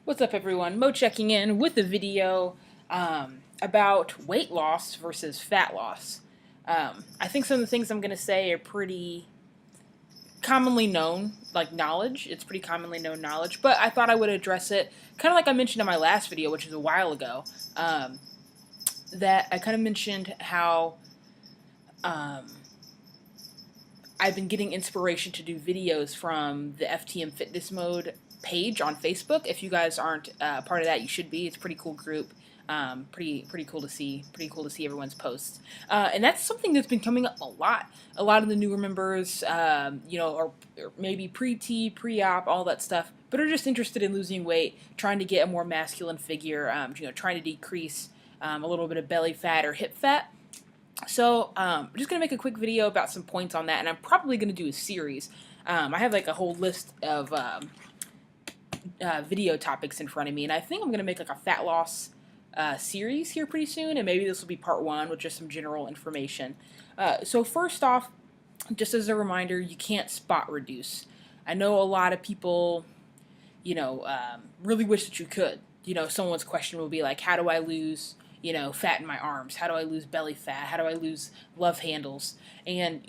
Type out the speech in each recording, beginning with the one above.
What's up, everyone? Mo checking in with a video about weight loss versus fat loss. I think some of the things I'm going to say are pretty commonly known, like knowledge. It's pretty commonly known knowledge, but I thought I would address it kind of like I mentioned in my last video, which is a while ago. That I kind of mentioned how um, I've been getting inspiration to do videos from the FTM Fitness Mode page on Facebook. If you guys aren't part of that, you should be. It's a pretty cool group. Pretty cool to see. Pretty cool to see everyone's posts. And that's something that's been coming up a lot. A lot of the newer members, or maybe pre-T, pre-op, all that stuff, but are just interested in losing weight, trying to get a more masculine figure. Trying to decrease a little bit of belly fat or hip fat. So I'm just going to make a quick video about some points on that, and I'm probably going to do a series. I have like a whole list of video topics in front of me, and I think I'm going to make like a fat loss series here pretty soon, and maybe this will be part one with just some general information. So first off, just as a reminder, you can't spot reduce. I know a lot of people, really wish that you could. Someone's question will be like, how do I lose fat in my arms? How do I lose belly fat? How do I lose love handles? And,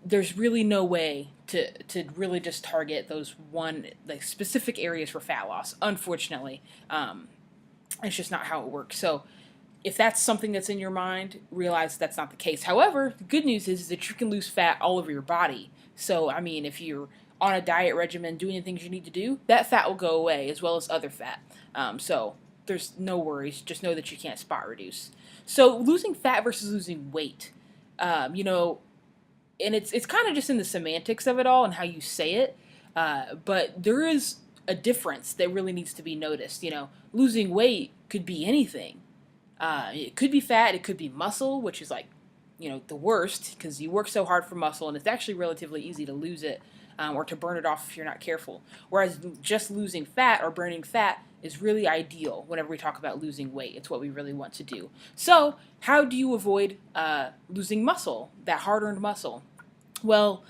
there's really no way to really just target those specific areas for fat loss, unfortunately. It's just not how it works. So if that's something that's in your mind, realize that's not the case. However, the good news is that you can lose fat all over your body. So, I mean, if you're on a diet regimen, doing the things you need to do, that fat will go away, as well as other fat. So there's no worries. Just know that you can't spot reduce. So losing fat versus losing weight, and it's kind of just in the semantics of it all and how you say it. But there is a difference that really needs to be noticed. Losing weight could be anything. It could be fat. It could be muscle, which is like, the worst because you work so hard for muscle, and it's actually relatively easy to lose it or to burn it off if you're not careful. Whereas just losing fat or burning fat is really ideal whenever we talk about losing weight. It's what we really want to do. So how do you avoid losing muscle, that hard-earned muscle? Well,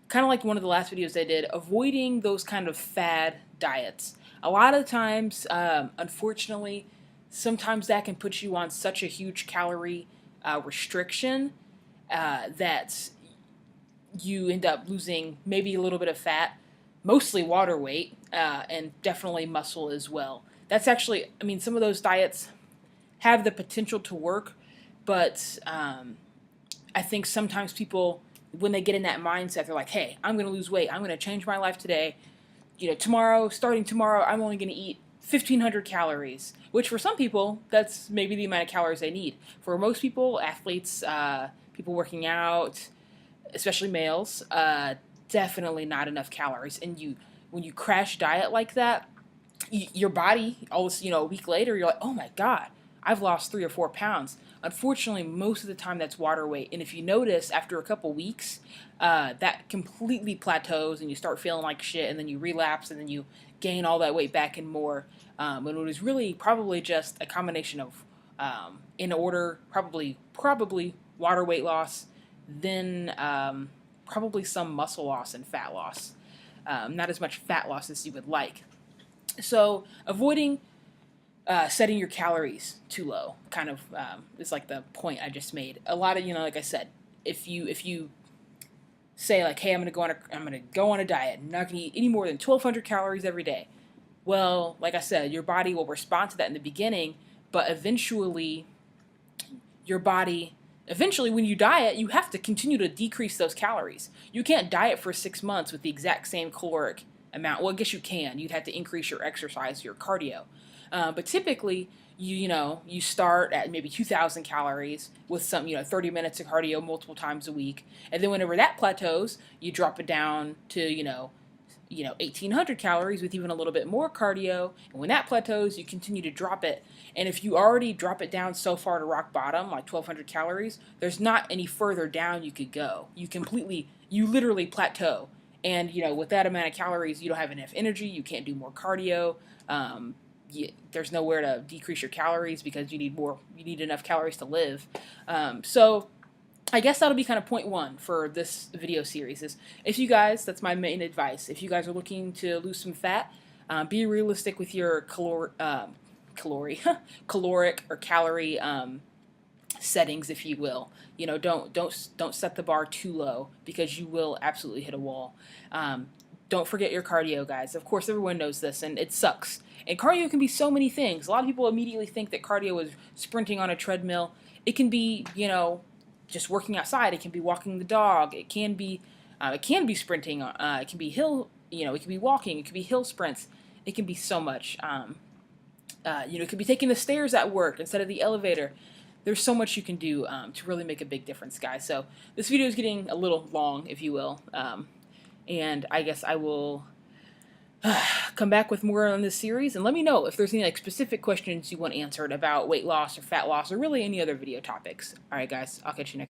kind of like one of the last videos I did, avoiding those kind of fad diets. A lot of times, unfortunately, sometimes that can put you on such a huge calorie restriction that you end up losing maybe a little bit of fat, mostly water weight, and definitely muscle as well. That's actually, I mean, some of those diets have the potential to work, but I think sometimes people, when they get in that mindset, they're like, hey, I'm going to lose weight. I'm going to change my life today. Starting tomorrow, I'm only going to eat 1,500 calories, which for some people, that's maybe the amount of calories they need. For most people, athletes, people working out, especially males, definitely not enough calories. And when you crash diet like that, your body, a week later, you're like, oh my God, I've lost 3 or 4 pounds. Unfortunately, most of the time that's water weight. And if you notice, after a couple weeks, that completely plateaus and you start feeling like shit, and then you relapse, and then you gain all that weight back and more. And it was really probably just a combination of, in order, probably water weight loss, then probably some muscle loss and fat loss. Not as much fat loss as you would like. So avoiding setting your calories too low kind of is like the point I just made. A lot of, like I said, if you say like, hey, I'm gonna go on a diet, I'm not gonna eat any more than 1,200 calories every day. Well, like I said, your body will respond to that in the beginning, but eventually when you diet, you have to continue to decrease those calories. You can't diet for 6 months with the exact same caloric amount. Well, I guess you can. You'd have to increase your exercise, your cardio. But typically, you start at maybe 2,000 calories with some, 30 minutes of cardio multiple times a week. And then whenever that plateaus, you drop it down to, 1,800 calories with even a little bit more cardio. And when that plateaus, you continue to drop it. And if you already drop it down so far to rock bottom, like 1,200 calories, there's not any further down you could go. You literally plateau. And, with that amount of calories, you don't have enough energy. You can't do more cardio. There's nowhere to decrease your calories because you need enough calories to live. So I guess that'll be kind of point one for this video series is that's my main advice. If you guys are looking to lose some fat, Be realistic with your caloric or calorie settings, if you will. You know, don't set the bar too low, because you will absolutely hit a wall. Don't forget your cardio, guys. Of course, everyone knows this, and it sucks. And cardio can be so many things. A lot of people immediately think that cardio is sprinting on a treadmill. It can be, you know, just working outside. It can be walking the dog. It can be sprinting. It can be hill. You know, it can be walking. It can be hill sprints. It can be so much. You know, it could be taking the stairs at work instead of the elevator. There's so much you can do to really make a big difference, guys. So this video is getting a little long, if you will. And I guess I will come back with more on this series, and let me know if there's any like specific questions you want answered about weight loss or fat loss or really any other video topics. All right, guys, I'll catch you next.